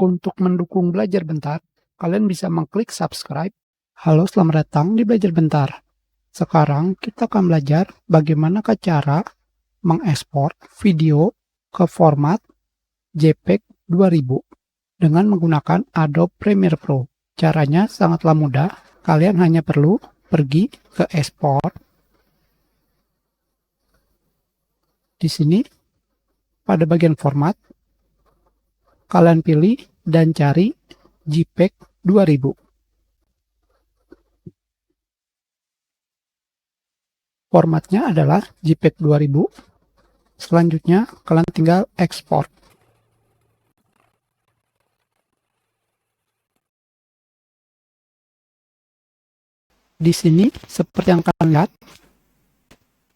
Untuk mendukung Belajar Bentar, kalian bisa mengklik subscribe. Halo, selamat datang di Belajar Bentar. Sekarang kita akan belajar bagaimana cara mengekspor video ke format JPEG 2000 dengan menggunakan Adobe Premiere Pro. Caranya sangatlah mudah. Kalian hanya perlu pergi ke export. Di sini, pada bagian format, kalian pilih dan cari JPEG 2000. Formatnya adalah JPEG 2000. Selanjutnya, kalian tinggal ekspor. Di sini, seperti yang kalian lihat,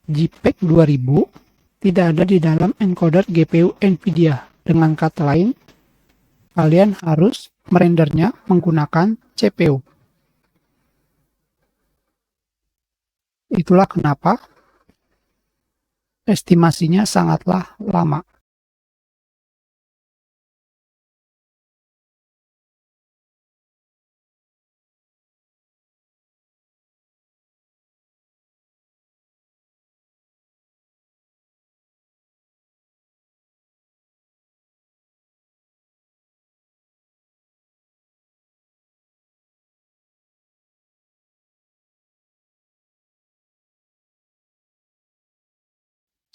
JPEG 2000 tidak ada di dalam encoder GPU NVIDIA. Dengan kata lain, kalian harus merendernya menggunakan CPU. Itulah kenapa estimasinya sangatlah lama.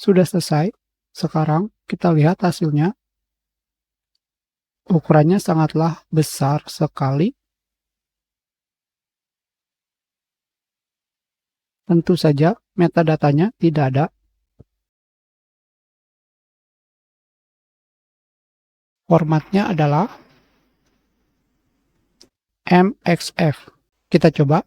Sudah selesai. Sekarang kita lihat hasilnya. Ukurannya sangatlah besar sekali. Tentu saja metadatanya tidak ada. Formatnya adalah MXF. Kita coba.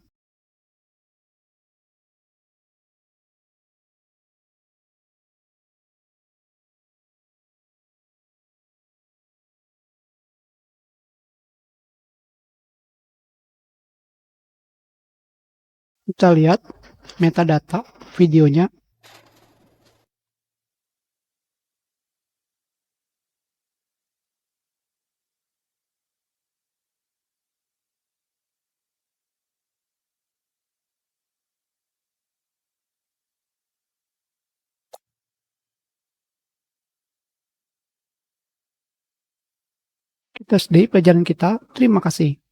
Kita lihat metadata videonya. Kita sudahi pelajaran kita. Terima kasih.